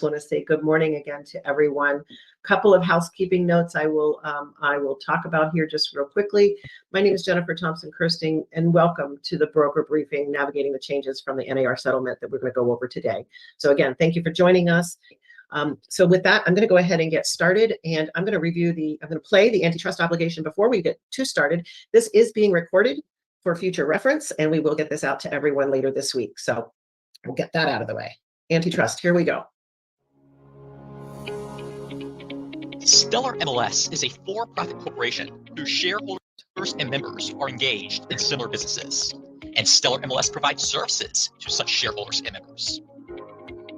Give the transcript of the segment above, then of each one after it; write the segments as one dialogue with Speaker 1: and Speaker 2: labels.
Speaker 1: want to say good morning again to everyone. Couple of housekeeping notes I will talk about here just real quickly. My name is Jennifer Thompson Kirsting, and welcome to the broker briefing, navigating the changes from the NAR settlement that we're going to go over today. So again, thank you for joining us. So with that, I'm going to go ahead and get started, and I'm going to play the antitrust obligation before we get too started. This is being recorded for future reference, and we will get this out to everyone later this week. So we'll get that out of the way. Antitrust, here we go.
Speaker 2: Stellar MLS is a for-profit corporation whose shareholders and members are engaged in similar businesses, and Stellar MLS provides services to such shareholders and members.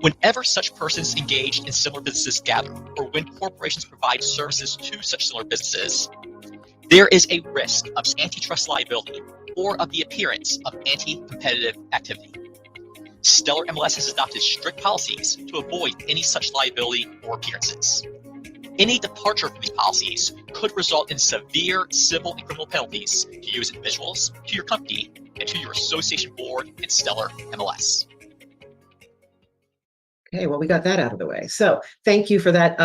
Speaker 2: Whenever such persons engaged in similar businesses gather, or when corporations provide services to such similar businesses, there is a risk of antitrust liability or of the appearance of anti-competitive activity. Stellar MLS has adopted strict policies to avoid any such liability or appearances. Any departure from these policies could result in severe civil and criminal penalties to you as individuals, to your company, and to your association board and Stellar MLS.
Speaker 1: Okay, well, we got that out of the way. So thank you for that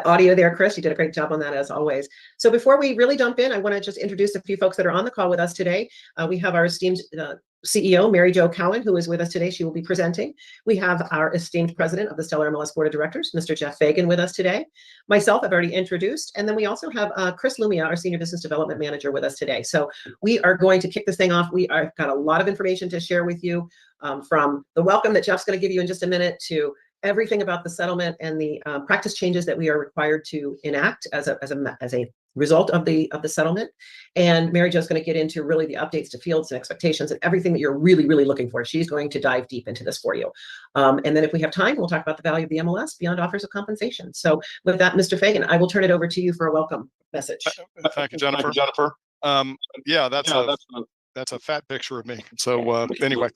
Speaker 1: audio there, Chris. You did a great job on that, as always. So before we really jump in, I want to just introduce a few folks that are on the call with us today. We have our esteemed CEO, Mary Jo Cowan, who is with us today. She will be presenting. We have our esteemed president of the Stellar MLS Board of Directors, Mr. Jeff Fagan, with us today. Myself, I've already introduced. And then we also have Chris Lumia, our Senior Business Development Manager, with us today. So we are going to kick this thing off. We are got a lot of information to share with you, from the welcome that Jeff's going to give you in just a minute to everything about the settlement and the practice changes that we are required to enact as a result of the settlement. And Mary Jo's going to get into really the updates to fields and expectations and everything that you're really, really looking for. She's going to dive deep into this for you. And then if we have time, we'll talk about the value of the MLS beyond offers of compensation. So with that, Mr. Fagan, I will turn it over to you for a welcome message.
Speaker 3: Thank you, Jennifer. Yeah, that's a fat picture of me. So anyway,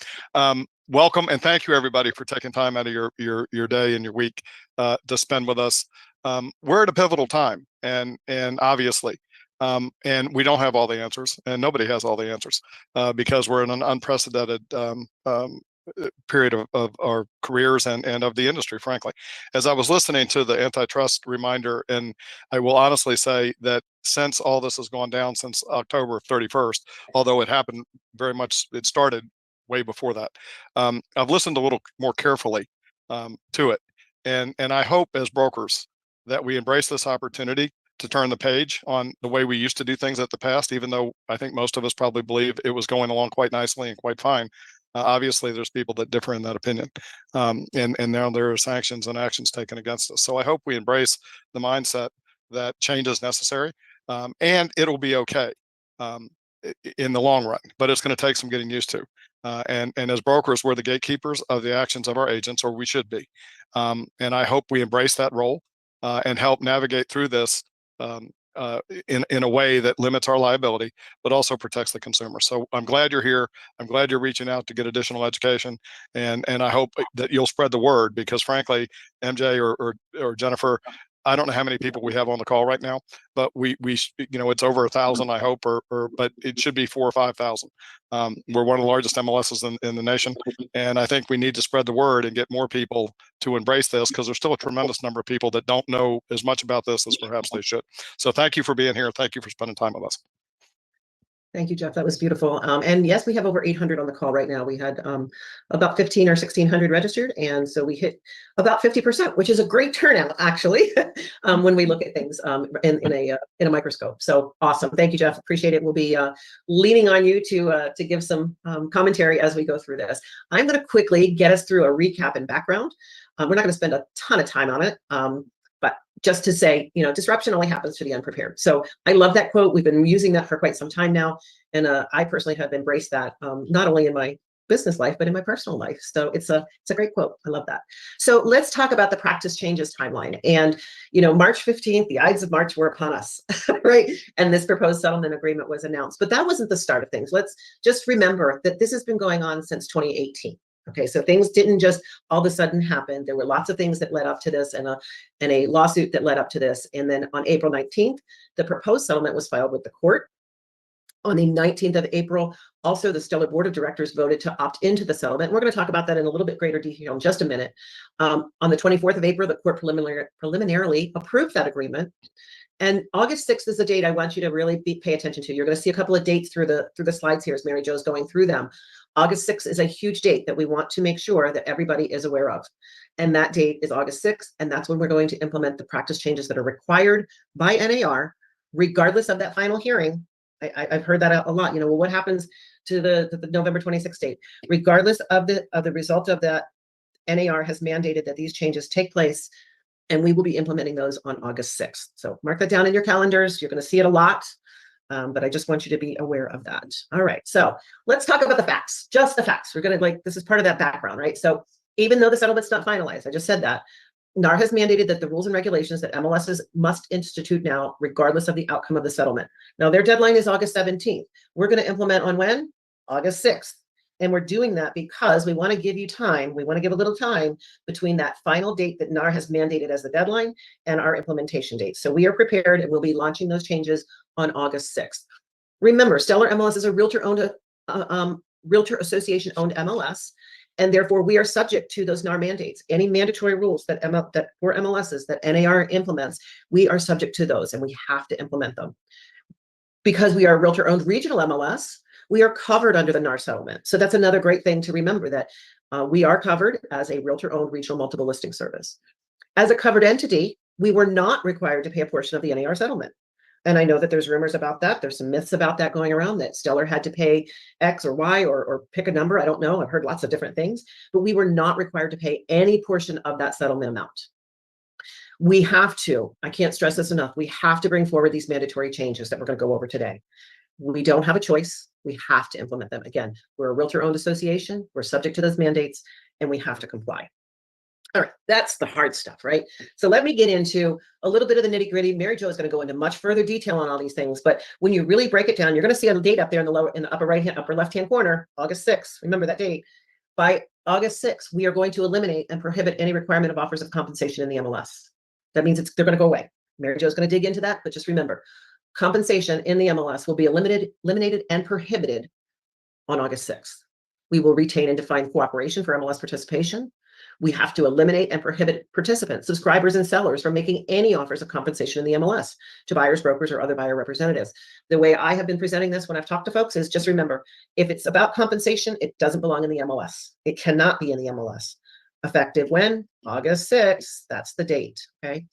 Speaker 3: welcome and thank you everybody for taking time out of your day and your week to spend with us. We're at a pivotal time, and obviously, and we don't have all the answers, and nobody has all the answers because we're in an unprecedented period of our careers and of the industry, frankly. As I was listening to the antitrust reminder, and I will honestly say that since all this has gone down since October 31st, although it happened very much, it started way before that. I've listened a little more carefully to it. And I hope as brokers that we embrace this opportunity to turn the page on the way we used to do things at the past, even though I think most of us probably believe it was going along quite nicely and quite fine. Obviously, there's people that differ in that opinion. And now there are sanctions and actions taken against us. So I hope we embrace the mindset that change is necessary and it'll be okay in the long run, but it's going to take some getting used to. And as brokers, we're the gatekeepers of the actions of our agents, or we should be. And I hope we embrace that role and help navigate through this in a way that limits our liability, but also protects the consumer. So I'm glad you're here. I'm glad you're reaching out to get additional education, and I hope that you'll spread the word, because frankly, MJ or Jennifer, I don't know how many people we have on the call right now, but we it's over 1,000, I hope, but it should be 4,000 or 5,000. We're one of the largest MLSs in the nation, and I think we need to spread the word and get more people to embrace this, because there's still a tremendous number of people that don't know as much about this as perhaps they should. So thank you for being here. Thank you for spending time with us.
Speaker 1: Thank you, Jeff. That was beautiful. And yes, we have over 800 on the call right now. We had about 15 or 1,600 registered. And so we hit about 50%, which is a great turnout, actually, when we look at things in a microscope. So awesome. Thank you, Jeff. Appreciate it. We'll be leaning on you to give some commentary as we go through this. I'm going to quickly get us through a recap and background. We're not going to spend a ton of time on it. But just to say, disruption only happens to the unprepared. So I love that quote. We've been using that for quite some time now. And I personally have embraced that, not only in my business life, but in my personal life. So it's a great quote. I love that. So let's talk about the practice changes timeline. And, March 15th, the Ides of March were upon us, right? And this proposed settlement agreement was announced. But that wasn't the start of things. Let's just remember that this has been going on since 2018. Okay, so things didn't just all of a sudden happen. There were lots of things that led up to this, and a lawsuit that led up to this. And then on April 19th, the proposed settlement was filed with the court. On the 19th of April, also the Stellar Board of Directors voted to opt into the settlement. We're going to talk about that in a little bit greater detail in just a minute. On the 24th of April, the court preliminarily approved that agreement. And August 6th is the date I want you to really pay attention to. You're going to see a couple of dates through the slides here as Mary Jo is going through them. August 6th is a huge date that we want to make sure that everybody is aware of. And that date is August 6th. And that's when we're going to implement the practice changes that are required by NAR, regardless of that final hearing. I've heard that a lot. You know, well, what happens to the November 26th date? Regardless of the result of that, NAR has mandated that these changes take place, and we will be implementing those on August 6th. So mark that down in your calendars. You're going to see it a lot, but I just want you to be aware of that. All right, so let's talk about the facts, just the facts. We're going to this is part of that background, right? So even though the settlement's not finalized, I just said that, NAR has mandated that the rules and regulations that MLSs must institute now, regardless of the outcome of the settlement. Now, their deadline is August 17th. We're going to implement on when? August 6th. And we're doing that because we want to give you time. We want to give a little time between that final date that NAR has mandated as the deadline and our implementation date. So we are prepared and we'll be launching those changes on August 6th. Remember, Stellar MLS is a realtor-owned, realtor association-owned MLS. And therefore, we are subject to those NAR mandates. Any mandatory rules that for MLSs that NAR implements, we are subject to those, and we have to implement them. Because we are a realtor-owned regional MLS, we are covered under the NAR settlement. So that's another great thing to remember, that we are covered as a realtor-owned regional multiple listing service. As a covered entity, we were not required to pay a portion of the NAR settlement. And I know that there's rumors about that. There's some myths about that going around, that Stellar had to pay X or Y or pick a number. I don't know. I've heard lots of different things, but we were not required to pay any portion of that settlement amount. We have to, I can't stress this enough, we have to bring forward these mandatory changes that we're going to go over today. We don't have a choice. We have to implement them. Again, we're a realtor-owned association. We're subject to those mandates, and we have to comply. All right, that's the hard stuff, right? So let me get into a little bit of the nitty gritty. Mary Jo is going to go into much further detail on all these things, but when you really break it down, you're going to see a date up there in the upper right hand, upper left hand corner, August 6th. Remember that date. By August 6th, we are going to eliminate and prohibit any requirement of offers of compensation in the MLS. That means they're going to go away. Mary Jo is going to dig into that, but just remember, compensation in the MLS will be eliminated and prohibited on August 6th. We will retain and define cooperation for MLS participation. We have to eliminate and prohibit participants, subscribers, and sellers from making any offers of compensation in the MLS to buyers, brokers, or other buyer representatives. The way I have been presenting this when I've talked to folks is just remember, if it's about compensation, it doesn't belong in the MLS. It cannot be in the MLS. Effective when? August 6th. That's the date. Okay.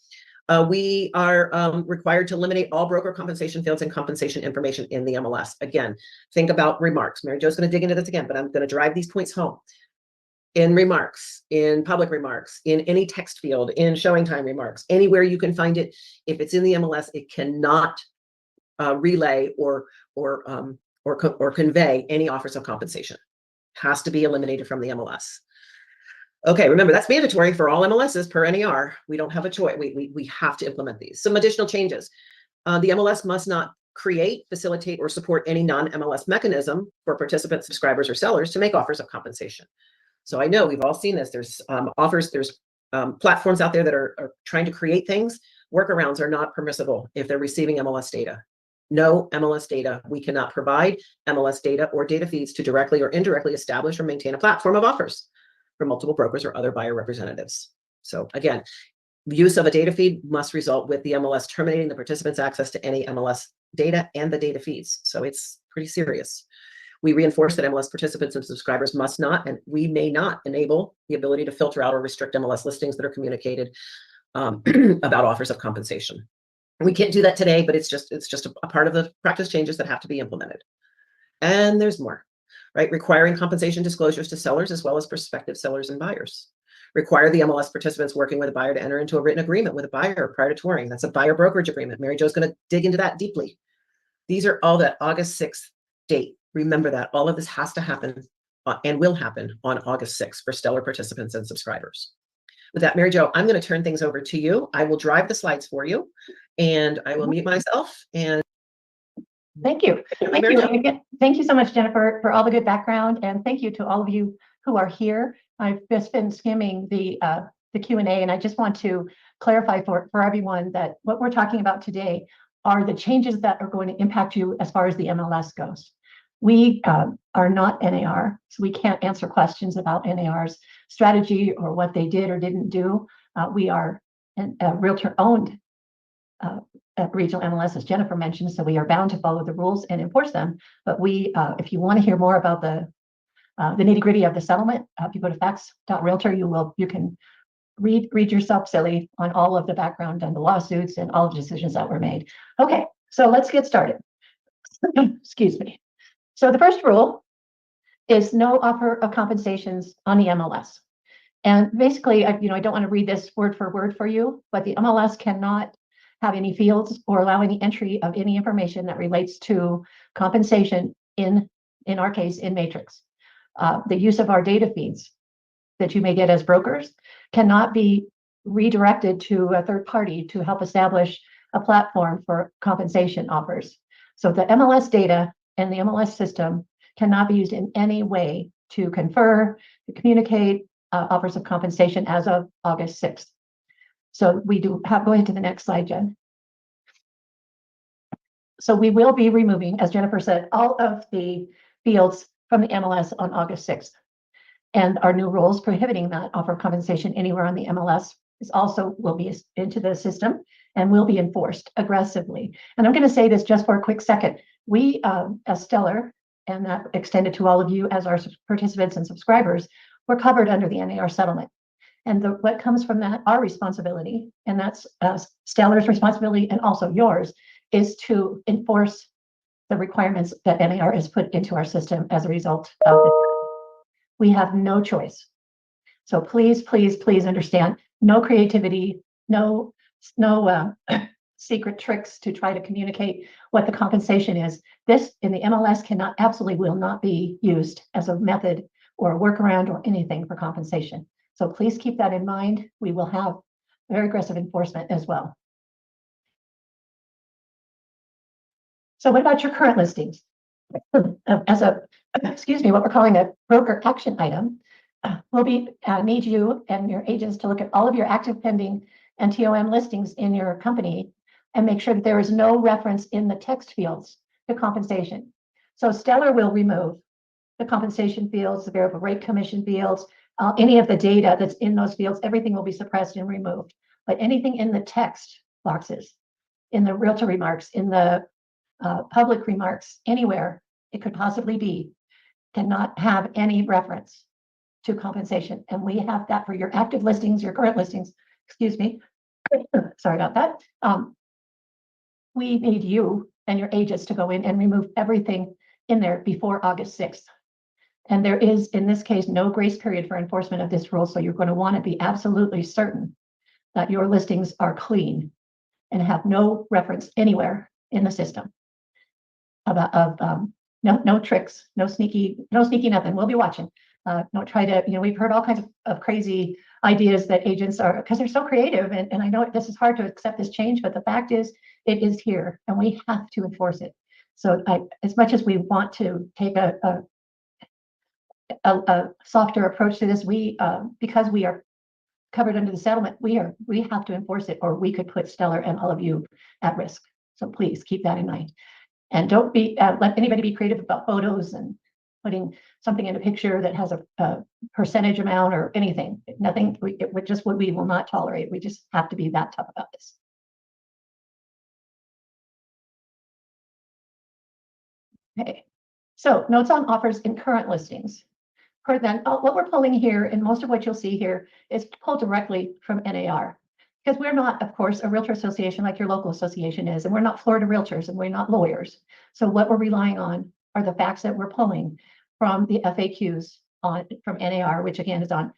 Speaker 1: We are required to eliminate all broker compensation fields and compensation information in the MLS. Again, think about remarks. Mary Jo's going to dig into this again, but I'm going to drive these points home. In remarks, in public remarks, in any text field, in showing time remarks, anywhere you can find it, if it's in the MLS, it cannot relay or convey any offers of compensation. Has to be eliminated from the MLS. Okay, remember that's mandatory for all MLSs per NAR. We don't have a choice. We have to implement these. Some additional changes. The MLS must not create, facilitate, or support any non-MLS mechanism for participants, subscribers, or sellers to make offers of compensation. So I know we've all seen this. There's offers, there's platforms out there that are trying to create things. Workarounds are not permissible if they're receiving MLS data. No MLS data. We cannot provide MLS data or data feeds to directly or indirectly establish or maintain a platform of offers for multiple brokers or other buyer representatives. So again, use of a data feed must result with the MLS terminating the participants' access to any MLS data and the data feeds. So it's pretty serious. We reinforce that MLS participants and subscribers must not, and we may not enable the ability to filter out or restrict MLS listings that are communicated about offers of compensation. We can't do that today, but it's just a part of the practice changes that have to be implemented. And there's more, right? Requiring compensation disclosures to sellers as well as prospective sellers and buyers. Require the MLS participants working with a buyer to enter into a written agreement with a buyer prior to touring. That's a buyer brokerage agreement. Mary Jo's going to dig into that deeply. These are all that August 6th date. Remember that all of this has to happen and will happen on August 6th for Stellar participants and subscribers. With that, Mary Jo, I'm going to turn things over to you. I will drive the slides for you, and I will mute myself. And
Speaker 4: thank you. Thank you. And again, thank you so much, Jennifer, for all the good background, and thank you to all of you who are here. I've just been skimming the Q&A, and I just want to clarify for everyone that what we're talking about today are the changes that are going to impact you as far as the MLS goes. We are not NAR, so we can't answer questions about NAR's strategy or what they did or didn't do. We are a realtor-owned regional MLS, as Jennifer mentioned, so we are bound to follow the rules and enforce them. But we, if you want to hear more about the nitty-gritty of the settlement, if you go to facts.realtor, you can read yourself silly on all of the background and the lawsuits and all the decisions that were made. Okay, so let's get started. Excuse me. So the first rule is no offer of compensations on the MLS. And basically, I don't want to read this word for word for you, but the MLS cannot have any fields or allow any entry of any information that relates to compensation in our case, in Matrix. The use of our data feeds that you may get as brokers cannot be redirected to a third party to help establish a platform for compensation offers. So the MLS data and the MLS system cannot be used in any way to confer, to communicate offers of compensation as of August 6th. So we do have, go ahead to the next slide, Jen. So we will be removing, as Jennifer said, all of the fields from the MLS on August 6th. And our new rules prohibiting that offer of compensation anywhere on the MLS is also will be into the system and will be enforced aggressively. And I'm going to say this just for a quick second. We, as Stellar, and that extended to all of you as our participants and subscribers, we're covered under the NAR settlement. And what comes from that, our responsibility, and that's Stellar's responsibility and also yours, is to enforce the requirements that NAR has put into our system as a result of this. We have no choice. So please, please, please understand, no creativity, no secret tricks to try to communicate what the compensation is. This in the MLS cannot, absolutely will not be used as a method or a workaround or anything for compensation. So please keep that in mind. We will have very aggressive enforcement as well. So what about your current listings? As a, excuse me, what we're calling a broker action item, we'll need you and your agents to look at all of your active pending and TOM listings in your company and make sure that there is no reference in the text fields to compensation. So Stellar will remove the compensation fields, the variable rate commission fields, any of the data that's in those fields, everything will be suppressed and removed. But anything in the text boxes, in the realtor remarks, in the public remarks, anywhere it could possibly be, cannot have any reference to compensation. And we have that for your active listings, your current listings, excuse me. Sorry about that. We need you and your agents to go in and remove everything in there before August 6th. And there is, in this case, no grace period for enforcement of this rule. So you're going to want to be absolutely certain that your listings are clean and have no reference anywhere in the system no tricks, no sneaky nothing. We'll be watching. Don't try to, we've heard all kinds of crazy ideas that agents are, because they're so creative. And I know this is hard to accept this change, but the fact is it is here and we have to enforce it. So as much as we want to take a softer approach to this, because we are covered under the settlement, we have to enforce it, or we could put Stellar and all of you at risk. So please keep that in mind. And don't let anybody be creative about photos and putting something in a picture that has a percentage amount or anything. Nothing, just what we will not tolerate. We just have to be that tough about this. Okay, so notes on offers in current listings. Then what we're pulling here, and most of what you'll see here, is pulled directly from NAR. Because we're not, of course, a realtor association like your local association is, and we're not Florida realtors, and we're not lawyers. So what we're relying on are the facts that we're pulling from the FAQs from NAR, which again is on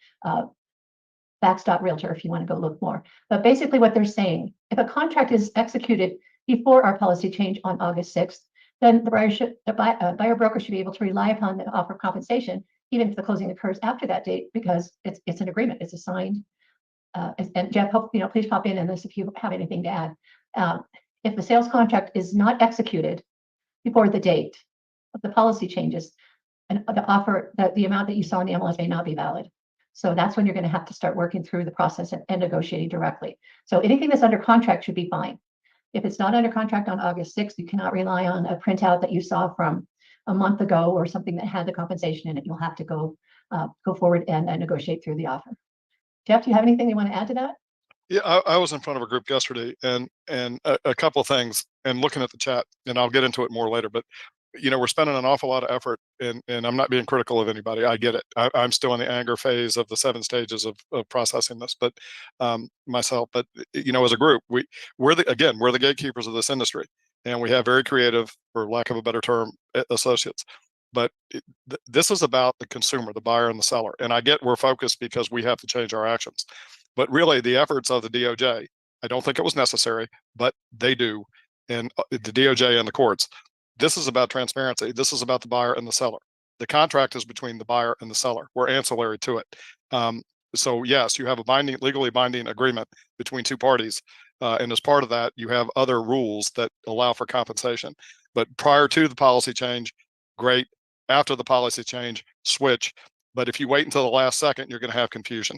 Speaker 4: facts.realtor if you want to go look more. But basically what they're saying, if a contract is executed before our policy change on August 6th, then the buyer broker should be able to rely upon the offer of compensation, even if the closing occurs after that date, because it's an agreement, it's a signed. And Jeff, please pop in on this if you have anything to add. If the sales contract is not executed before the date of the policy changes, and the amount that you saw in the MLS may not be valid. So that's when you're going to have to start working through the process and negotiating directly. So anything that's under contract should be fine. If it's not under contract on August 6th, you cannot rely on a printout that you saw from a month ago or something that had the compensation in it. You'll have to go forward and negotiate through the offer. Jeff, do you have anything you want to add to that?
Speaker 3: Yeah, I was in front of a group yesterday, and a couple of things, and looking at the chat, and I'll get into it more later. But we're spending an awful lot of effort, and I'm not being critical of anybody. I get it. I'm still in the anger phase of the 7 stages of processing this, but myself. But as a group, we're the gatekeepers of this industry, and we have very creative, for lack of a better term, associates. But this is about the consumer, the buyer, and the seller. And I get we're focused because we have to change our actions. But really, the efforts of the DOJ, I don't think it was necessary, but they do, and the DOJ and the courts. This is about transparency. This is about the buyer and the seller. The contract is between the buyer and the seller. We're ancillary to it. So yes, you have a legally binding agreement between 2 parties, and as part of that, you have other rules that allow for compensation. But prior to the policy change, great. After the policy change, switch. But if you wait until the last second, you're going to have confusion.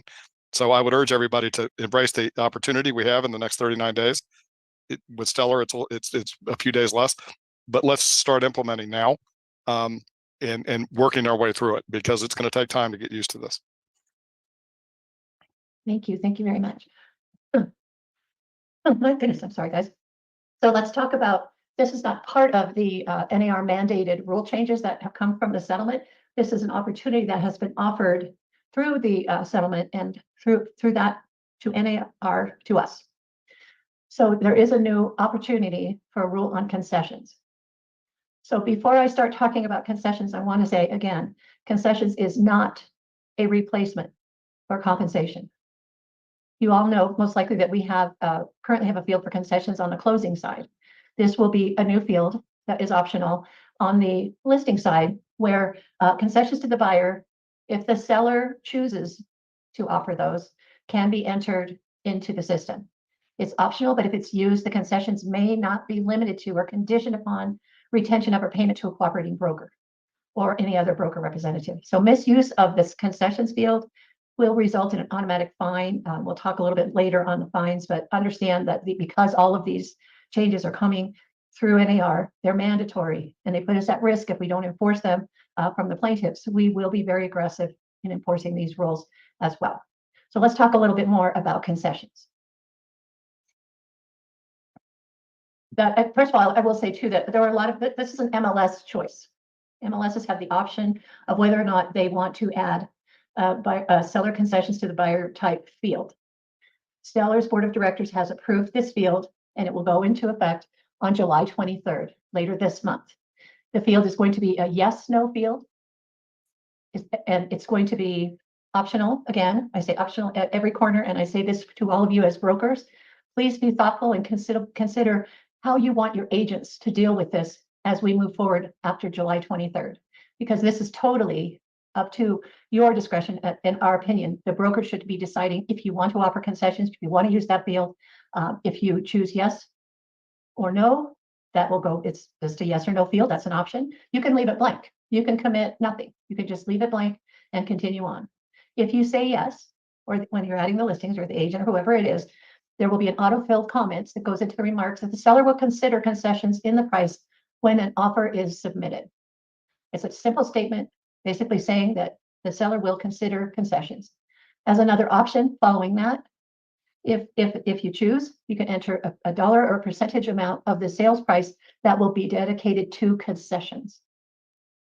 Speaker 3: So I would urge everybody to embrace the opportunity we have in the next 39 days. With Stellar, it's a few days less, but let's start implementing now, and working our way through it, because it's going to take time to get used to this.
Speaker 4: Thank you. Thank you very much. Oh my goodness, I'm sorry, guys. So let's talk about, this is not part of the NAR mandated rule changes that have come from the settlement. This is an opportunity that has been offered through the settlement and through that to NAR to us. So there is a new opportunity for a rule on concessions. So before I start talking about concessions, I want to say again, concessions is not a replacement for compensation. You all know most likely that we have currently have a field for concessions on the closing side. This will be a new field that is optional on the listing side, where concessions to the buyer, if the seller chooses to offer those, can be entered into the system. It's optional, but if it's used, the concessions may not be limited to or conditioned upon retention of or payment to a cooperating broker or any other broker representative. So misuse of this concessions field will result in an automatic fine. We'll talk a little bit later on the fines, but understand that because all of these changes are coming through NAR, they're mandatory, and they put us at risk if we don't enforce them from the plaintiffs. We will be very aggressive in enforcing these rules as well. So let's talk a little bit more about concessions. First of all, I will say too that there are a lot of, this is an MLS choice. MLSs have the option of whether or not they want to add seller concessions to the buyer type field. Stellar's board of directors has approved this field, and it will go into effect on July 23rd, later this month. The field is going to be a yes/no field, and it's going to be optional. Again, I say optional at every corner, and I say this to all of you as brokers. Please be thoughtful and consider how you want your agents to deal with this as we move forward after July 23rd, because this is totally up to your discretion. In our opinion, the broker should be deciding if you want to offer concessions, if you want to use that field. If you choose yes or no, that will go, it's just a yes or no field. That's an option. You can leave it blank. You can commit nothing. You can just leave it blank and continue on. If you say yes, or when you're adding the listings or the agent or whoever it is, there will be an auto-filled comments that goes into the remarks that the seller will consider concessions in the price when an offer is submitted. It's a simple statement, basically saying that the seller will consider concessions. As another option following that, if you choose, you can enter a dollar or a percentage amount of the sales price that will be dedicated to concessions.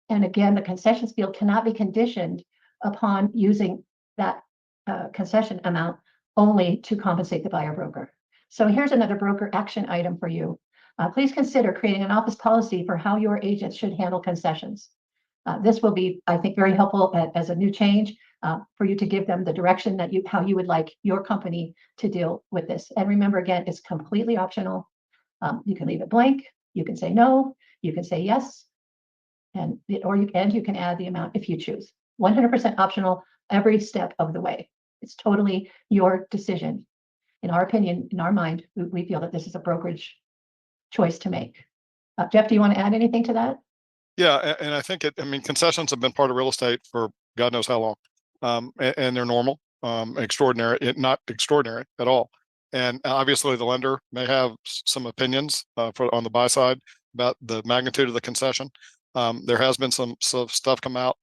Speaker 4: And again, the concessions field cannot be conditioned upon using that concession amount only to compensate the buyer broker. So here's another broker action item for you. Please consider creating an office policy for how your agents should handle concessions. This will be, I think, very helpful as a new change for you to give them the direction that how you would like your company to deal with this. And remember, again, it's completely optional. You can leave it blank. You can say no. You can say yes, and you can add the amount if you choose. 100% optional every step of the way. It's totally your decision. In our opinion, in our mind, we feel that this is a brokerage choice to make. Jeff, do you want to add anything to that?
Speaker 3: Yeah, and I think concessions have been part of real estate for God knows how long, and they're normal, extraordinary, not extraordinary at all. And obviously the lender may have some opinions on the buy side about the magnitude of the concession. There has been some stuff come out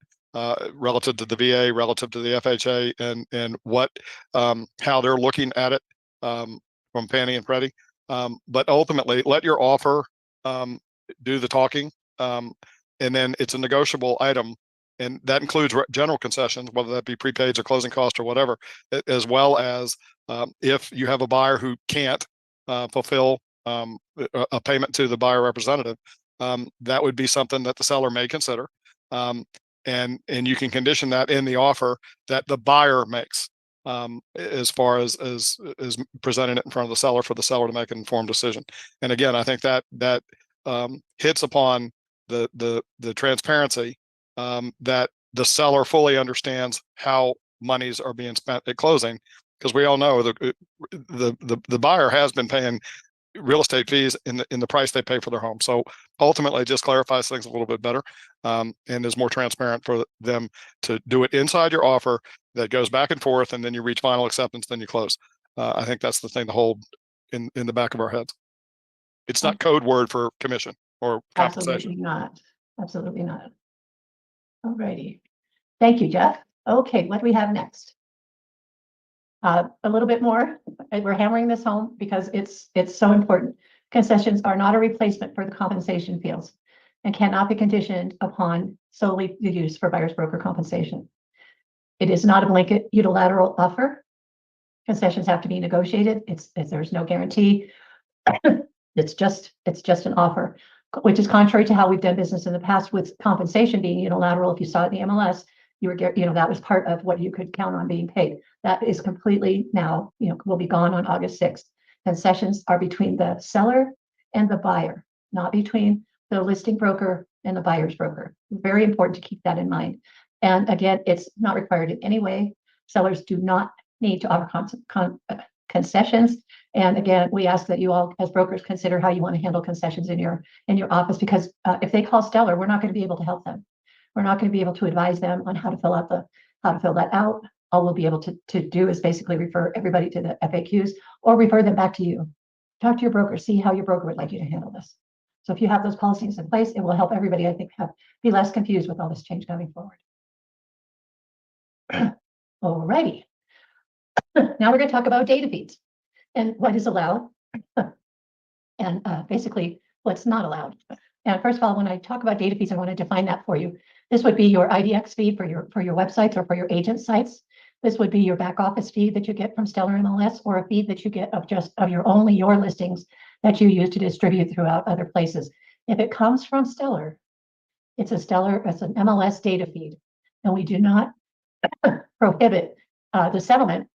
Speaker 3: relative to the VA, relative to the FHA, and what how they're looking at it from Fannie and Freddie. But ultimately, let your offer do the talking, and then it's a negotiable item, and that includes general concessions, whether that be prepaids or closing costs or whatever, as well as if you have a buyer who can't fulfill a payment to the buyer representative, that would be something that the seller may consider. And you can condition that in the offer that the buyer makes, as far as presenting it in front of the seller for the seller to make an informed decision. And again, I think that hits upon the transparency, that the seller fully understands how monies are being spent at closing, because we all know the buyer has been paying real estate fees in the price they pay for their home. So ultimately, it just clarifies things a little bit better, and is more transparent for them to do it inside your offer that goes back and forth, and then you reach final acceptance, then you close. I think that's the thing to hold in the back of our heads. It's not code word for commission or compensation.
Speaker 4: Absolutely not. Absolutely not. All righty. Thank you, Jeff. Okay, what do we have next? A little bit more. We're hammering this home because it's so important. Concessions are not a replacement for the compensation fees and cannot be conditioned upon solely the use for buyer's broker compensation. It is not a blanket unilateral offer. Concessions have to be negotiated. There's no guarantee. It's just an offer, which is contrary to how we've done business in the past with compensation being unilateral. If you saw it in the MLS, that was part of what you could count on being paid. That is completely now, will be gone on August 6th. Concessions are between the seller and the buyer, not between the listing broker and the buyer's broker. Very important to keep that in mind. And again, it's not required in any way. Sellers do not need to offer concessions. And again, we ask that you all, as brokers, consider how you want to handle concessions in your office, because if they call Stellar, we're not going to be able to help them. We're not going to be able to advise them on how to fill that out. All we'll be able to do is basically refer everybody to the FAQs or refer them back to you. Talk to your broker, see how your broker would like you to handle this. So if you have those policies in place, it will help everybody, I think, be less confused with all this change going forward. Alrighty. Now we're going to talk about data feeds and what is allowed and basically what's not allowed. And first of all, when I talk about data feeds, I want to define that for you. This would be your IDX feed for your websites or for your agent sites. This would be your back office feed that you get from Stellar MLS, or a feed that you get of your listings that you use to distribute throughout other places. If it comes from Stellar, it's an MLS data feed, and we do not prohibit the settlement.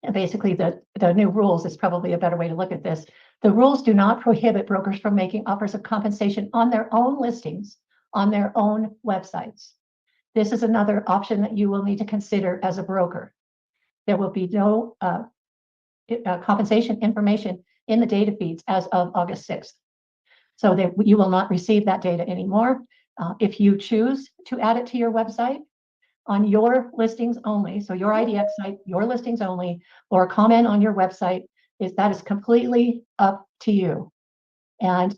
Speaker 4: And basically, the new rules is probably a better way to look at this. The rules do not prohibit brokers from making offers of compensation on their own listings, on their own websites. This is another option that you will need to consider as a broker. There will be no compensation information in the data feeds as of August 6th. So you will not receive that data anymore. If you choose to add it to your website on your listings only, so your IDX site, your listings only, or comment on your website, that is completely up to you. And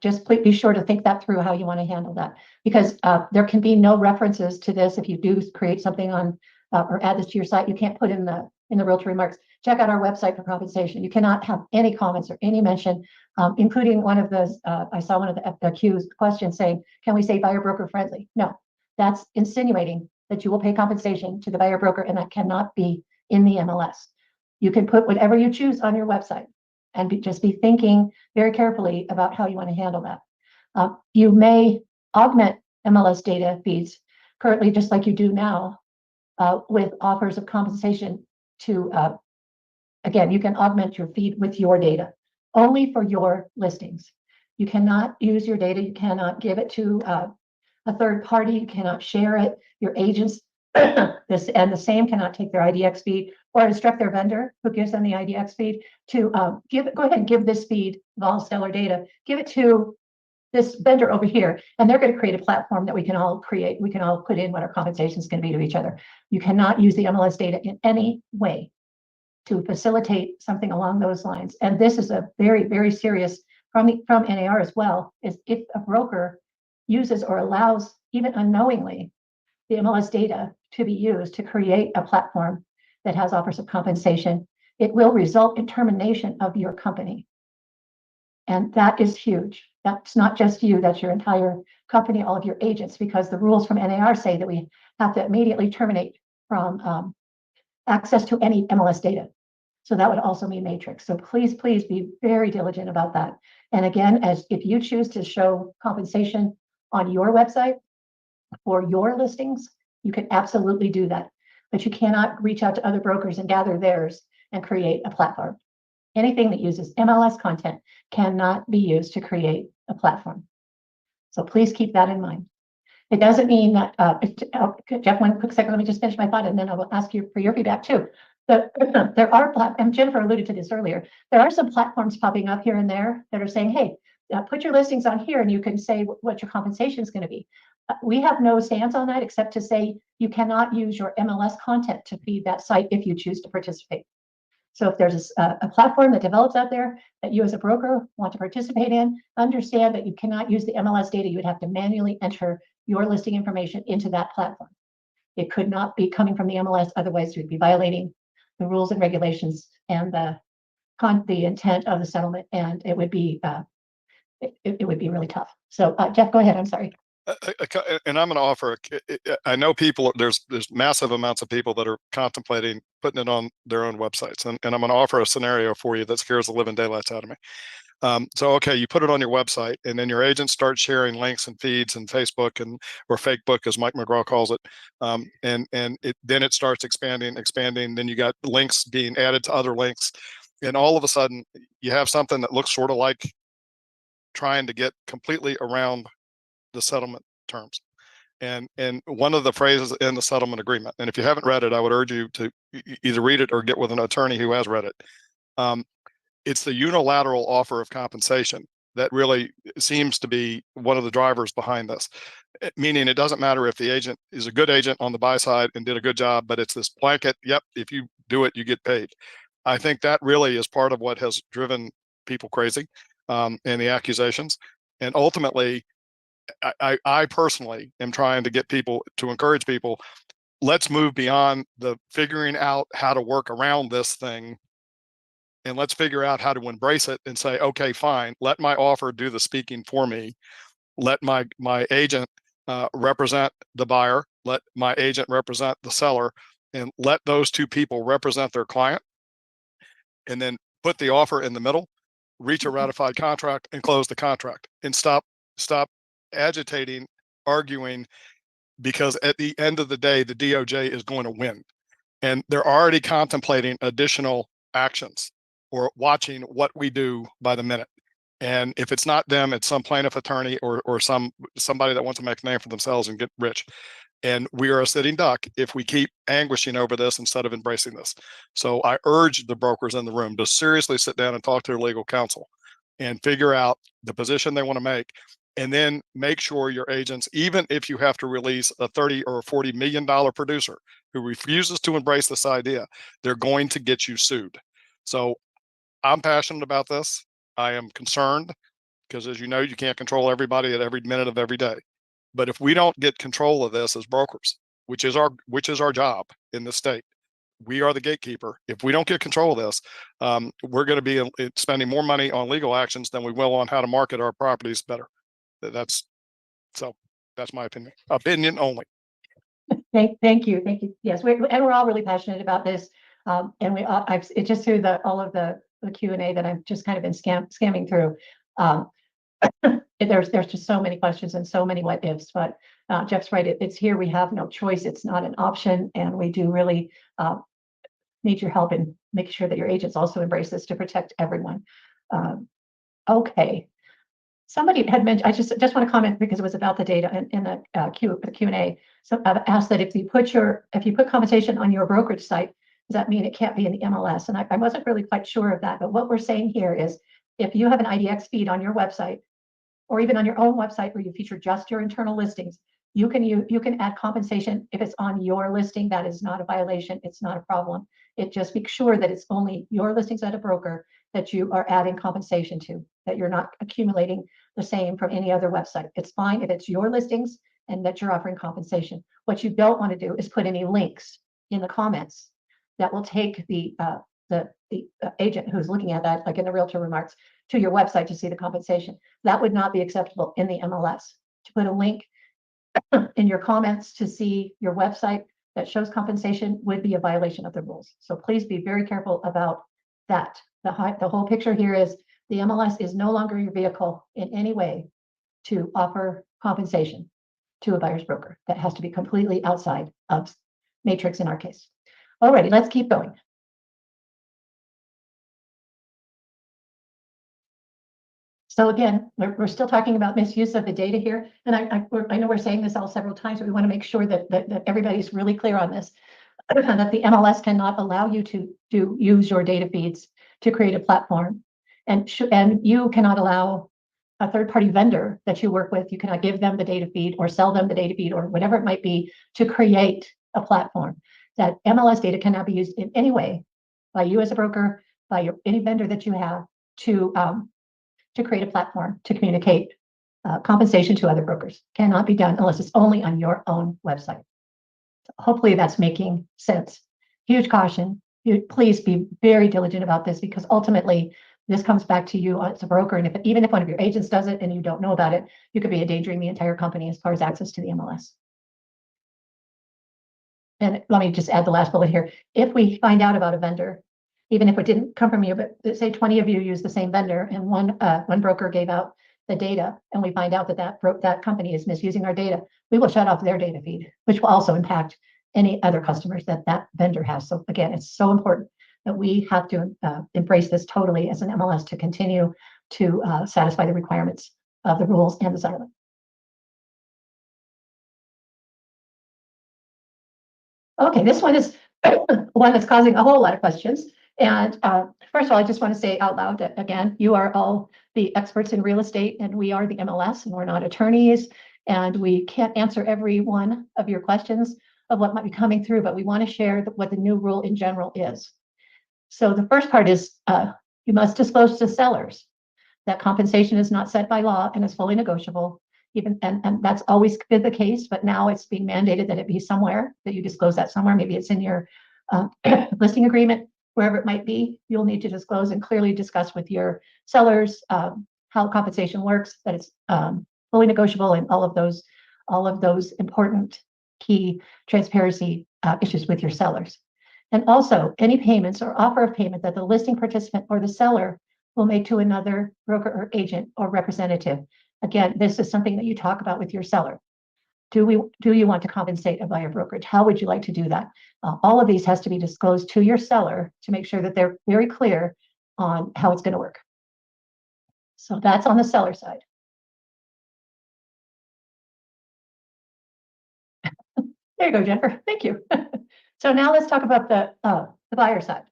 Speaker 4: just be sure to think that through, how you want to handle that, because there can be no references to this. If you do create something on or add this to your site, you can't put in the Realty remarks, check out our website for compensation. You cannot have any comments or any mention, including one of those. I saw one of the FAQs questions saying, "Can we say buyer broker friendly?" No, that's insinuating that you will pay compensation to the buyer broker, and that cannot be in the MLS. You can put whatever you choose on your website, and just be thinking very carefully about how you want to handle that. You may augment MLS data feeds currently, just like you do now, with offers of compensation to, again, you can augment your feed with your data, only for your listings. You cannot use your data, you cannot give it to a third party, you cannot share it. Your agents, and the same cannot take their IDX feed or instruct their vendor who gives them the IDX feed to go ahead and give this feed of all Stellar data, give it to this vendor over here, and they're going to create a platform that we can all create. We can all put in what our compensation is going to be to each other. You cannot use the MLS data in any way. to facilitate something along those lines. And this is a very, very serious from NAR as well, is if a broker uses or allows, even unknowingly, the MLS data to be used to create a platform that has offers of compensation, it will result in termination of your company. And that is huge. That's not just you, that's your entire company, all of your agents, because the rules from NAR say that we have to immediately terminate from access to any MLS data. So that would also be matrix. So please, please be very diligent about that. And again, as if you choose to show compensation on your website for your listings, you can absolutely do that. But you cannot reach out to other brokers and gather theirs and create a platform. Anything that uses MLS content cannot be used to create a platform. So please keep that in mind. It doesn't mean that, Jeff, one quick second, let me just finish my thought and then I will ask you for your feedback too. There are, and Jennifer alluded to this earlier, there are some platforms popping up here and there that are saying, hey, put your listings on here and you can say what your compensation is going to be. We have no stance on that except to say you cannot use your MLS content to feed that site if you choose to participate. So if there's a platform that develops out there that you as a broker want to participate in, understand that you cannot use the MLS data. You would have to manually enter your listing information into that platform. It could not be coming from the MLS, otherwise you'd be violating the rules and regulations and the intent of the settlement, and it would be it would be really tough. So Jeff, go ahead. I'm sorry.
Speaker 3: And I'm going to offer, I know people, there's massive amounts of people that are contemplating putting it on their own websites. And I'm going to offer a scenario for you that scares the living daylights out of me. So, okay, you put it on your website and then your agents start sharing links and feeds and Facebook or fake book, as Mike McGraw calls it. Then it starts expanding. Then you got links being added to other links. And all of a sudden you have something that looks sort of like trying to get completely around the settlement terms. And one of the phrases in the settlement agreement, and if you haven't read it, I would urge you to either read it or get with an attorney who has read it. It's the unilateral offer of compensation that really seems to be one of the drivers behind this. Meaning it doesn't matter if the agent is a good agent on the buy side and did a good job, but it's this blanket, yep, if you do it, you get paid. I think that really is part of what has driven people crazy, and the accusations. And ultimately, I personally am trying to get people to encourage people, let's move beyond the figuring out how to work around this thing, and let's figure out how to embrace it and say, okay, fine, let my offer do the speaking for me. Let my agent represent the buyer, let my agent represent the seller, and let those two people represent their client, and then put the offer in the middle, reach a ratified contract and close the contract, and stop agitating, arguing, because at the end of the day, the DOJ is going to win. And they're already contemplating additional actions or watching what we do by the minute. And if it's not them, it's some plaintiff attorney or somebody that wants to make a name for themselves and get rich. And we are a sitting duck if we keep anguishing over this instead of embracing this. So I urge the brokers in the room to seriously sit down and talk to their legal counsel and figure out the position they want to make. And then make sure your agents, even if you have to release a $30 or $40 million producer who refuses to embrace this idea, they're going to get you sued. So I'm passionate about this. I am concerned because, as you know, you can't control everybody at every minute of every day. But if we don't get control of this as brokers, which is our job in this state, we are the gatekeeper. If we don't get control of this, we're going to be spending more money on legal actions than we will on how to market our properties better. That's my opinion. Opinion only.
Speaker 4: Thank you. Yes, we're all really passionate about this, and it's just through all of the Q&A that I've just kind of been scamming through. There's just so many questions and so many what ifs, but Jeff's right. It's here. We have no choice. It's not an option, and we do really need your help in making sure that your agents also embrace this to protect everyone. Okay. Somebody had mentioned, I just want to comment because it was about the data in the Q&A. So I've asked that if you put compensation on your brokerage site, does that mean it can't be in the MLS? And I wasn't really quite sure of that, but what we're saying here is if you have an IDX feed on your website or even on your own website where you feature just your internal listings, You can add compensation if it's on your listing. That is not a violation. It's not a problem. It just makes sure that it's only your listings at a broker that you are adding compensation to, that you're not accumulating the same from any other website. It's fine if it's your listings and that you're offering compensation. What you don't want to do is put any links in the comments that will take the agent who's looking at that, like in the realtor remarks, to your website to see the compensation. That would not be acceptable in the MLS. To put a link in your comments to see your website that shows compensation would be a violation of the rules. So please be very careful about that. The whole picture here is the MLS is no longer your vehicle in any way to offer compensation to a buyer's broker. That has to be completely outside of Matrix in our case. Alrighty, let's keep going. So again, we're still talking about misuse of the data here. And I know we're saying this all several times, but we want to make sure that everybody's really clear on this, that the MLS cannot allow you to use your data feeds to create a platform. And you cannot allow a third-party vendor that you work with, you cannot give them the data feed or sell them the data feed or whatever it might be to create a platform. That MLS data cannot be used in any way by you as a broker, by any vendor that you have to create a platform to communicate compensation to other brokers. Cannot be done unless it's only on your own website. So hopefully that's making sense. Huge caution. Please be very diligent about this, because ultimately this comes back to you as a broker. And even if one of your agents does it and you don't know about it, you could be endangering the entire company as far as access to the MLS. And let me just add the last bullet here. If we find out about a vendor, even if it didn't come from you, but say 20 of you use the same vendor and one broker gave out the data, and we find out that company is misusing our data, we will shut off their data feed, which will also impact any other customers that vendor has. So again, it's so important that we have to embrace this totally as an MLS to continue to satisfy the requirements of the rules and the settlement. Okay, this one is one that's causing a whole lot of questions. And first of all, I just want to say out loud that, again, you are all the experts in real estate, and we are the MLS, and we're not attorneys, and we can't answer every one of your questions of what might be coming through, but we want to share what the new rule in general is. So the first part is you must disclose to sellers that compensation is not set by law and is fully negotiable. And that's always been the case, but now it's being mandated that it be somewhere, that you disclose that somewhere. Maybe it's in your listing agreement, wherever it might be. You'll need to disclose and clearly discuss with your sellers how compensation works, that it's fully negotiable, and all of those important key transparency issues with your sellers. And also any payments or offer of payment that the listing participant or the seller will make to another broker or agent or representative. Again, this is something that you talk about with your seller. Do you want to compensate a buyer brokerage? How would you like to do that? All of these has to be disclosed to your seller to make sure that they're very clear on how it's going to work. So that's on the seller side. There you go, Jennifer. Thank you. So now let's talk about the buyer side.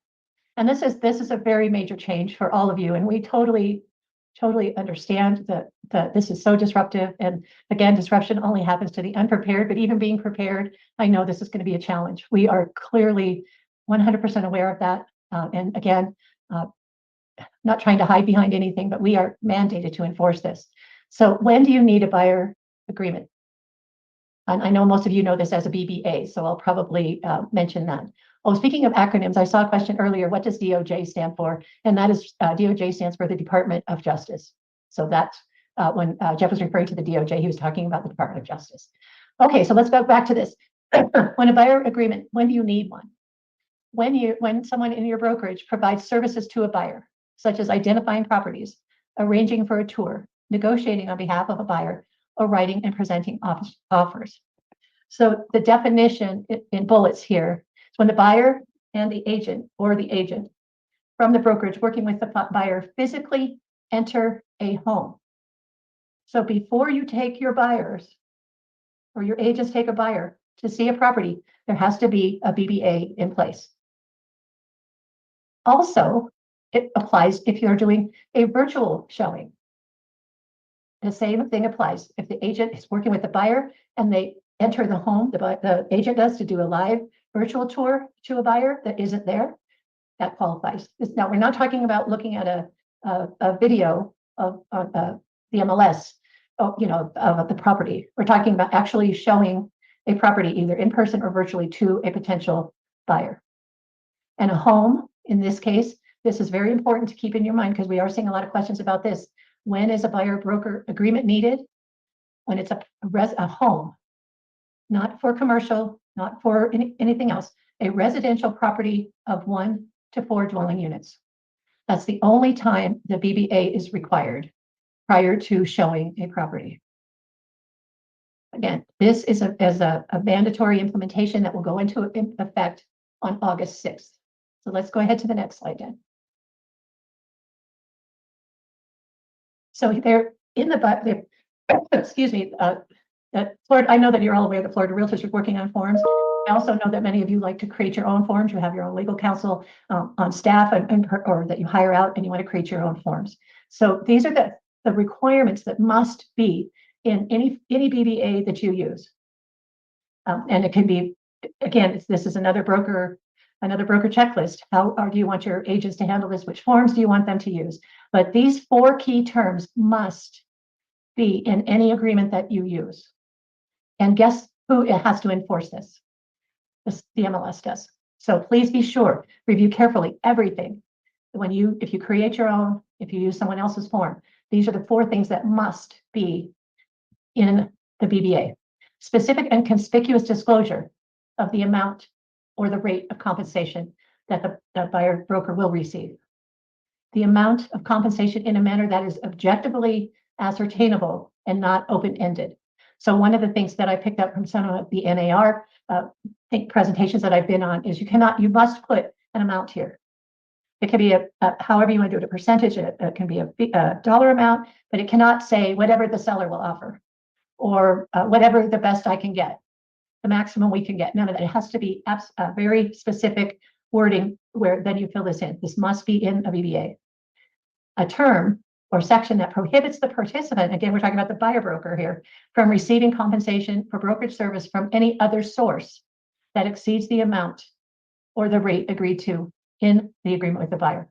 Speaker 4: And this is a very major change for all of you. And we totally understand that this is so disruptive. And again, disruption only happens to the unprepared, but even being prepared, I know this is going to be a challenge. We are clearly 100% aware of that. And again, not trying to hide behind anything, but we are mandated to enforce this. So when do you need a buyer agreement? And I know most of you know this as a BBA, so I'll probably mention that. Oh, speaking of acronyms, I saw a question earlier, what does DOJ stand for? And that is, DOJ stands for the Department of Justice. So that's when Jeff was referring to the DOJ, he was talking about the Department of Justice. Okay, so let's go back to this. When a buyer agreement, when do you need one? When someone in your brokerage provides services to a buyer, such as identifying properties, arranging for a tour, negotiating on behalf of a buyer, or writing and presenting offers. So the definition in bullets here is when the buyer and the agent or the agent from the brokerage working with the buyer physically enter a home. So before you take your buyers or your agents take a buyer to see a property, there has to be a BBA in place. Also, it applies if you're doing a virtual showing. the same thing applies. If the agent is working with the buyer and they enter the home, the agent does, to do a live virtual tour to a buyer that isn't there, that qualifies. Now, we're not talking about looking at a video of the MLS, of the property. We're talking about actually showing a property either in person or virtually to a potential buyer. And a home, in this case, this is very important to keep in your mind because we are seeing a lot of questions about this. When is a buyer broker agreement needed? When it's a home, not for commercial, not for anything else, a residential property of 1 to 4 dwelling units. That's the only time the BBA is required prior to showing a property. Again, this is a mandatory implementation that will go into effect on August 6th. So let's go ahead to the next slide, Dan. So they're in the, excuse me, Florida, I know that you're all aware that Florida Realtors are working on forms. I also know that many of you like to create your own forms. You have your own legal counsel on staff or that you hire out and you want to create your own forms. So these are the requirements that must be in any BBA that you use. And it can be, again, this is another broker checklist. How do you want your agents to handle this? Which forms do you want them to use? But these 4 key terms must be in any agreement that you use. And guess who has to enforce this? The MLS does. So please be sure, review carefully everything. If you create your own, if you use someone else's form, these are the 4 things that must be in the BBA. Specific and conspicuous disclosure of the amount or the rate of compensation that the buyer broker will receive. The amount of compensation in a manner that is objectively ascertainable and not open-ended. So one of the things that I picked up from some of the NAR presentations that I've been on is you must put an amount here. It can be however you want to do it, a percentage, it can be a dollar amount, but it cannot say whatever the seller will offer or whatever the best I can get, the maximum we can get. None of that. It has to be very specific wording where then you fill this in. This must be in a BBA. A term or section that prohibits the participant, again, we're talking about the buyer broker here, from receiving compensation for brokerage service from any other source that exceeds the amount or the rate agreed to in the agreement with the buyer.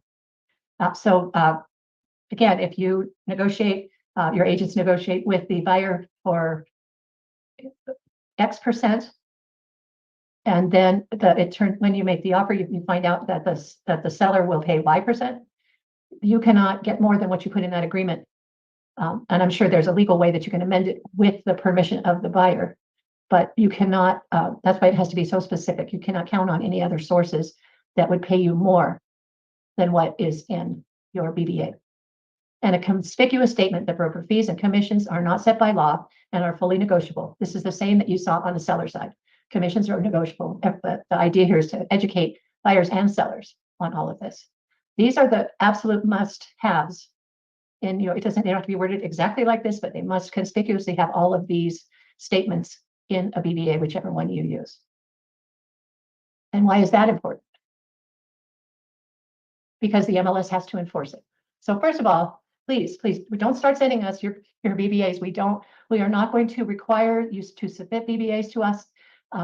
Speaker 4: Again, if you negotiate, your agents negotiate with the buyer for X percent, and then when you make the offer, you find out that the seller will pay Y percent. You cannot get more than what you put in that agreement. And I'm sure there's a legal way that you can amend it with the permission of the buyer, but you cannot, that's why it has to be so specific. You cannot count on any other sources that would pay you more than what is in your BBA. And a conspicuous statement that broker fees and commissions are not set by law and are fully negotiable. This is the same that you saw on the seller side. Commissions are negotiable. The idea here is to educate buyers and sellers on all of this. These are the absolute must-haves. And they don't have to be worded exactly like this, but they must conspicuously have all of these statements in a BBA, whichever one you use. And why is that important? Because the MLS has to enforce it. So first of all, please, don't start sending us your BBAs. We are not going to require you to submit BBAs to us.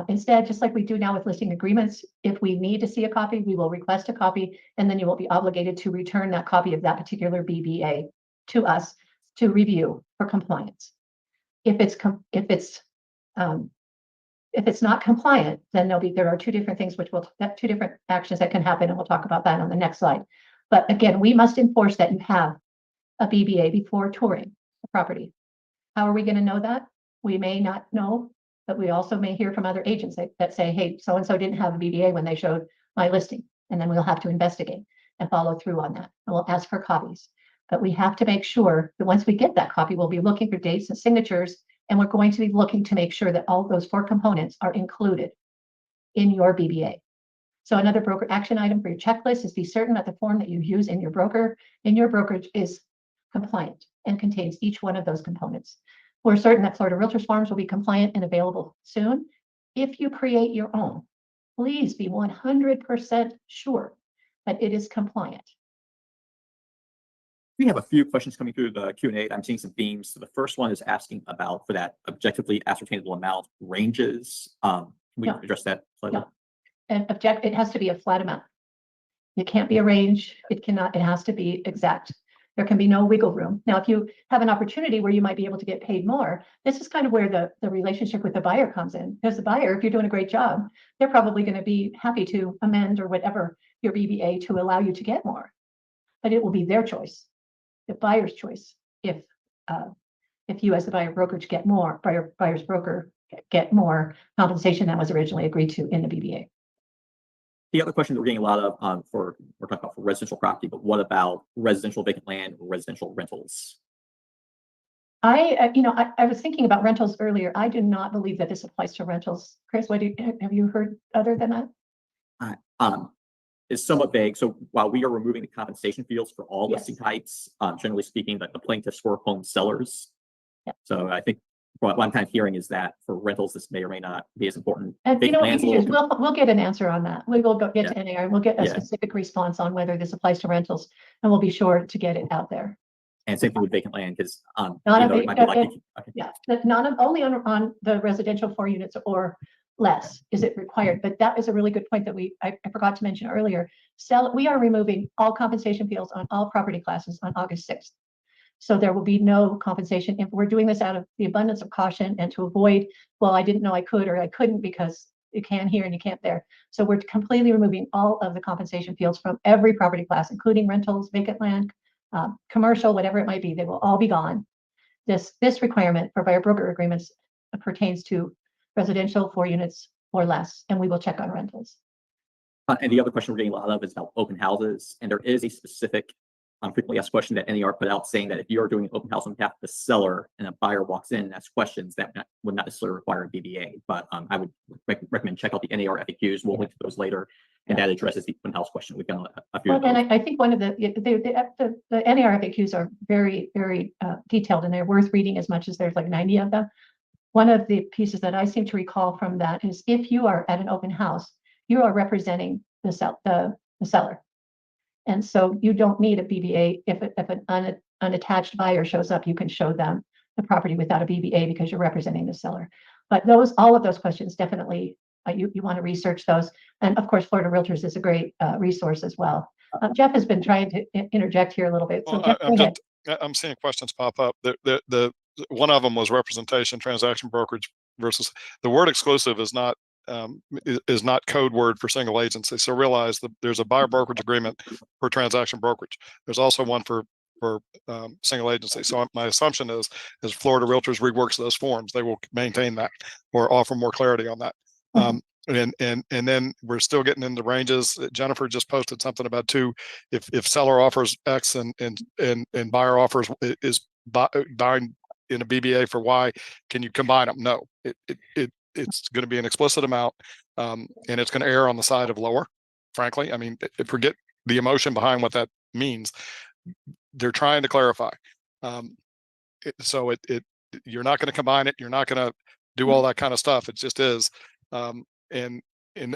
Speaker 4: Instead, just like we do now with listing agreements, if we need to see a copy, we will request a copy, and then you will be obligated to return that copy of that particular BBA to us to review for compliance. If it's not compliant, then there are 2 different things two different actions that can happen, and we'll talk about that on the next slide. But again, we must enforce that you have a BBA before touring the property. How are we going to know that? We may not know, but we also may hear from other agents that say, hey, so-and-so didn't have a BBA when they showed my listing. And then we'll have to investigate and follow through on that. And we'll ask for copies. But we have to make sure that once we get that copy, we'll be looking for dates and signatures, and we're going to be looking to make sure that all those 4 components are included in your BBA. So another broker action item for your checklist is be certain that the form that you use in your brokerage is compliant and contains each one of those components. We're certain that Florida Realtors forms will be compliant and available soon. If you create your own, please be 100% sure that it is compliant.
Speaker 5: We have a few questions coming through the Q&A. I'm seeing some themes. So the first one is asking about, for that objectively ascertainable amount, ranges. Can we
Speaker 4: Yeah.
Speaker 5: address that slightly?
Speaker 4: Yeah. And it has to be a flat amount. It can't be a range. It has to be exact. There can be no wiggle room. Now, if you have an opportunity where you might be able to get paid more, this is kind of where the relationship with the buyer comes in. Because the buyer, if you're doing a great job, they're probably going to be happy to amend or whatever your BBA to allow you to get more. But it will be their choice, the buyer's choice. If you as the buyer brokerage get more, buyer's broker get more compensation that was originally agreed to in the BBA.
Speaker 5: The other question that we're getting a lot of we're talking about for residential property, but what about residential vacant land or residential rentals?
Speaker 4: I was thinking about rentals earlier. I do not believe that this applies to rentals. Chris, have you heard other than that?
Speaker 5: Is somewhat vague. So while we are removing the compensation fields for all
Speaker 4: Yes.
Speaker 5: listing types, generally speaking, the plaintiffs were home sellers.
Speaker 4: Yeah.
Speaker 5: So I think what I'm kind of hearing is that for rentals, this may or may not be as important.
Speaker 4: And
Speaker 5: Vacant land's a little
Speaker 4: we'll get an answer on that. We will get to NAR. We'll get a
Speaker 5: Yeah.
Speaker 4: specific response on whether this applies to rentals, and we'll be sure to get it out there.
Speaker 5: And same thing with vacant land, because
Speaker 4: Not
Speaker 5: it might be like
Speaker 4: Yeah, but only on the residential 4 units or less is it required. But that is a really good point that I forgot to mention earlier. We are removing all compensation fields on all property classes on August 6th. So there will be no compensation. If we're doing this out of the abundance of caution and to avoid, well, I didn't know I could or I couldn't because you can here and you can't there. So we're completely removing all of the compensation fields from every property class, including rentals, vacant land, commercial, whatever it might be. They will all be gone. This requirement for buyer broker agreements pertains to residential 4 units or less, and we will check on rentals.
Speaker 5: And the other question we're getting a lot of is about open houses. And there is a specific frequently asked question that NAR put out saying that if you are doing an open house on behalf of the seller and a buyer walks in and asks questions, that would not necessarily require a BBA. But I would recommend check out the NAR FAQs. We'll link to those later. And that addresses the open house question. We've done a few.
Speaker 4: Well, and I think one of the NAR FAQs are very, very detailed, and they're worth reading as much as there's like 90 of them. One of the pieces that I seem to recall from that is if you are at an open house, you are representing the seller. And so you don't need a BBA. If an unattached buyer shows up, you can show them the property without a BBA because you're representing the seller. But all of those questions definitely you want to research those. And of course, Florida Realtors is a great resource as well. Jeff has been trying to interject here a little bit. So Jeff, go ahead.
Speaker 3: I'm seeing questions pop up. The one of them was representation, transaction brokerage versus the word exclusive is not code word for single agency. So realize that there's a buyer brokerage agreement for transaction brokerage. There's also one for single agency. So my assumption is as Florida Realtors reworks those forms, they will maintain that or offer more clarity on that. And then we're still getting into ranges. Jennifer just posted something about if seller offers X and buyer offers is buying in a BBA for Y, can you combine them? No, it's going to be an explicit amount, and it's going to err on the side of lower. Frankly, I mean, forget the emotion behind what that means. They're trying to clarify. So you're not going to combine it. You're not going to do all that kind of stuff. It just is. And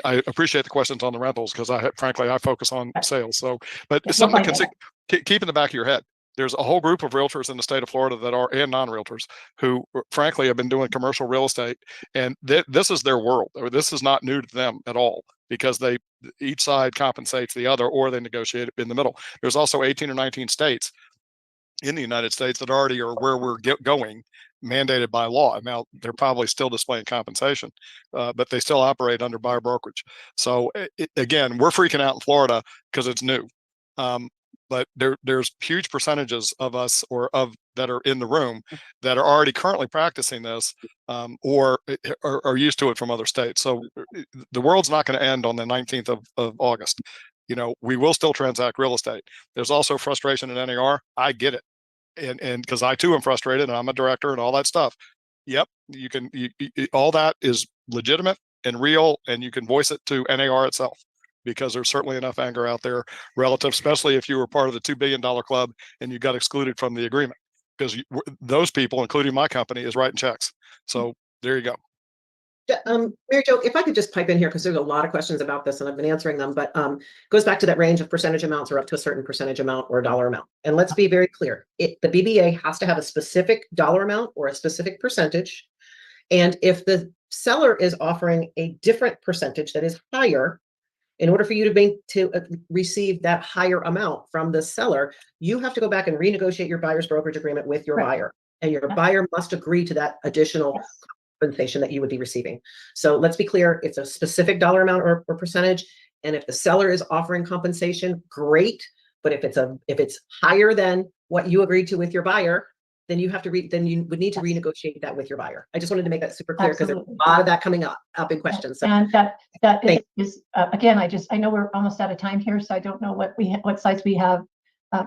Speaker 3: I appreciate the questions on the rentals because frankly I focus on sales. So, but it's something to keep in the back of your head. There's a whole group of realtors in the state of Florida that are and non-realtors who, frankly, have been doing commercial real estate, and this is their world. This is not new to them at all because each side compensates the other, or they negotiate in the middle. There's also 18 or 19 states in the United States that already are where we're going, mandated by law. Now they're probably still displaying compensation, but they still operate under buyer brokerage. So again, we're freaking out in Florida because it's new. But there's huge percentages of us that are in the room that are already currently practicing this or are used to it from other states. So the world's not going to end on the 19th of August. We will still transact real estate. There's also frustration in NAR. I get it. And because I too am frustrated and I'm a director and all that stuff. Yep. All that is legitimate and real, and you can voice it to NAR itself. Because there's certainly enough anger out there relative, especially if you were part of the $2 billion club and you got excluded from the agreement, because those people, including my company, is writing checks. So there you go.
Speaker 1: Mary Jo, if I could just pipe in here, because there's a lot of questions about this and I've been answering them, but goes back to that range of percentage amounts or up to a certain percentage amount or dollar amount. And let's be very clear. The BBA has to have a specific dollar amount or a specific percentage. And if the seller is offering a different percentage that is higher, in order for you to receive that higher amount from the seller, you have to go back and renegotiate your buyer's brokerage agreement with your buyer. And your buyer must agree to that additional compensation that you would be receiving. So let's be clear, it's a specific dollar amount or percentage. And if the seller is offering compensation, great. But if it's higher than what you agreed to with your buyer, then you would need to renegotiate that with your buyer. I just wanted to make that super clear because there's a lot of that coming up in questions. So,
Speaker 4: and that is again, I know we're almost out of time here, so I don't know what slides we have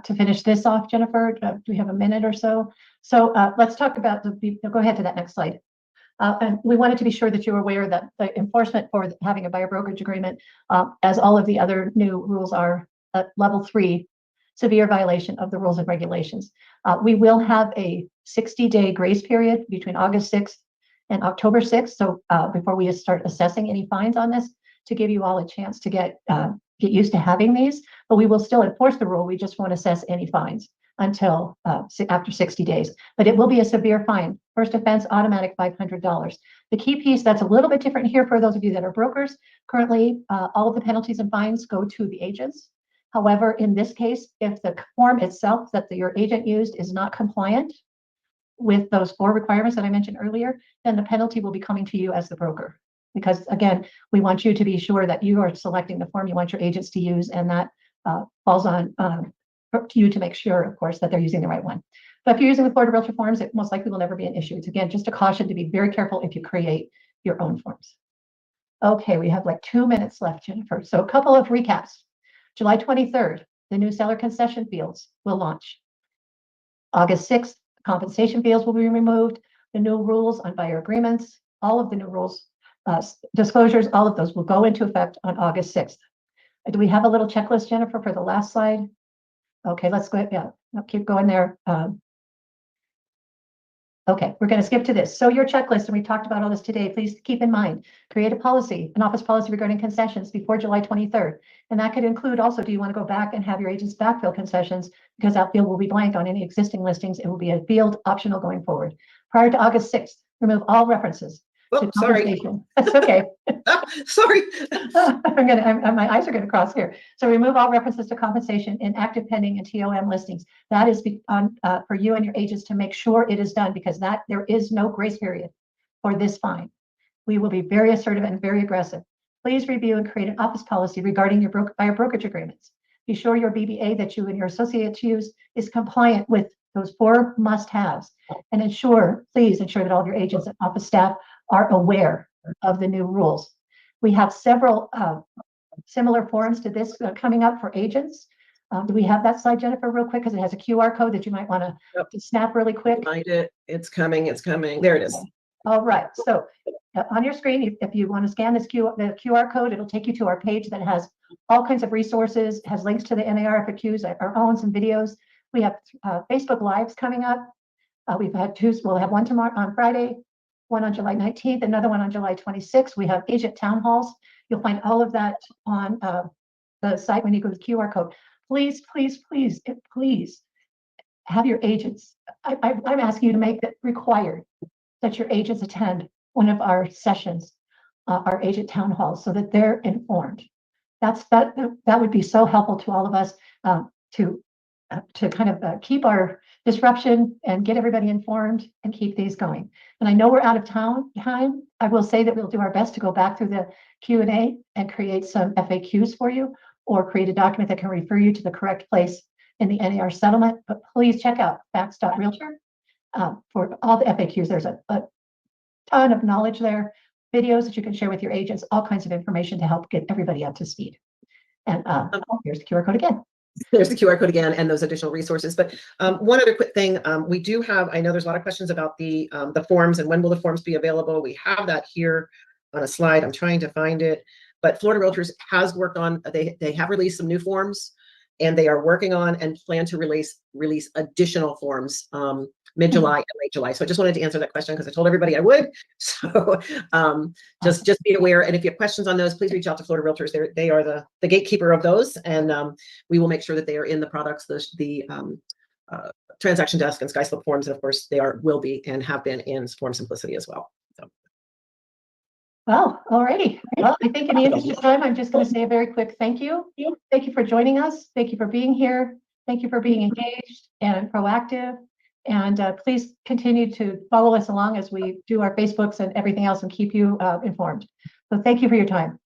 Speaker 4: to finish this off, Jennifer. Do we have a minute or so? So let's talk about go ahead to that next slide. And we wanted to be sure that you're aware that the enforcement for having a buyer brokerage agreement, as all of the other new rules are at level 3, severe violation of the rules and regulations. We will have a 60-day grace period between August 6th and October 6th. So before we start assessing any fines on this, to give you all a chance to get used to having these, but we will still enforce the rule. We just won't assess any fines until after 60 days. But it will be a severe fine. First offense, automatic $500. The key piece that's a little bit different here for those of you that are brokers, currently all of the penalties and fines go to the agents. However, in this case, if the form itself that your agent used is not compliant with those 4 requirements that I mentioned earlier, then the penalty will be coming to you as the broker. Because again, we want you to be sure that you are selecting the form you want your agents to use, and that falls on to you to make sure, of course, that they're using the right one. But if you're using the Florida Realtor forms, it most likely will never be an issue. It's again, just a caution to be very careful if you create your own forms. Okay, we have like 2 minutes left, Jennifer. So a couple of recaps. July 23rd, the new seller concession fields will launch. August 6th, compensation fields will be removed. The new rules on buyer agreements, all of the new rules, disclosures, all of those will go into effect on August 6th. Do we have a little checklist, Jennifer, for the last slide? Okay, let's go ahead. Yeah, I'll keep going there. Okay, we're going to skip to this. So your checklist, and we talked about all this today, please keep in mind, create a policy, an office policy regarding concessions before July 23rd. And that could include also, do you want to go back and have your agents backfill concessions, because that field will be blank on any existing listings. It will be a field optional going forward. Prior to August 6th, remove all references to compensation. That's okay.
Speaker 1: Sorry.
Speaker 4: My eyes are going to cross here. So remove all references to compensation in active, pending, and TOM listings. That is for you and your agents to make sure it is done, because there is no grace period for this fine. We will be very assertive and very aggressive. Please review and create an office policy regarding your buyer brokerage agreements. Be sure your BBA that you and your associates use is compliant with those 4 must-haves, and please ensure that all of your agents and office staff are aware of the new rules. We have several similar forms to this coming up for agents. Do we have that slide, Jennifer, real quick? Because it has a QR code that you might want to snap really quick.
Speaker 1: Find it. It's coming. It's coming. There it is.
Speaker 4: All right. So on your screen, if you want to scan the QR code, it'll take you to our page that has all kinds of resources, has links to the NAR FAQs, our own, some videos. We have Facebook Lives coming up. We've had 2. We'll have one tomorrow on Friday, one on July 19th, another one on July 26th. We have agent town halls. You'll find all of that on the site when you go to the QR code. Please, please, please, please have your agents. I'm asking you to make it required that your agents attend one of our sessions, our agent town halls, so that they're informed. That would be so helpful to all of us to kind of keep our disruption and get everybody informed and keep these going. And I know we're out of time. I will say that we'll do our best to go back through the Q&A and create some FAQs for you, or create a document that can refer you to the correct place in the NAR settlement. But please check out facts.realtor for all the FAQs. There's a ton of knowledge there, videos that you can share with your agents, all kinds of information to help get everybody up to speed. And here's the QR code again.
Speaker 1: There's the QR code again, and those additional resources. But one other quick thing, we do have, I know there's a lot of questions about the forms and when will the forms be available. We have that here on a slide. I'm trying to find it, but Florida Realtors has worked on, they have released some new forms, and they are working on and plan to release additional forms mid-July and late July. So I just wanted to answer that question because I told everybody I would. So just be aware. And if you have questions on those, please reach out to Florida Realtors. They are the gatekeeper of those, and we will make sure that they are in the products, the transaction desk and SkySlope forms, and of course they will be and have been in Form Simplicity as well. So.
Speaker 4: Well, alrighty. Well, I think in the interest of time, I'm just going to say a very quick thank you. Thank you for joining us. Thank you for being here. Thank you for being engaged and proactive. And please continue to follow us along as we do our Facebooks and everything else and keep you informed. So thank you for your time.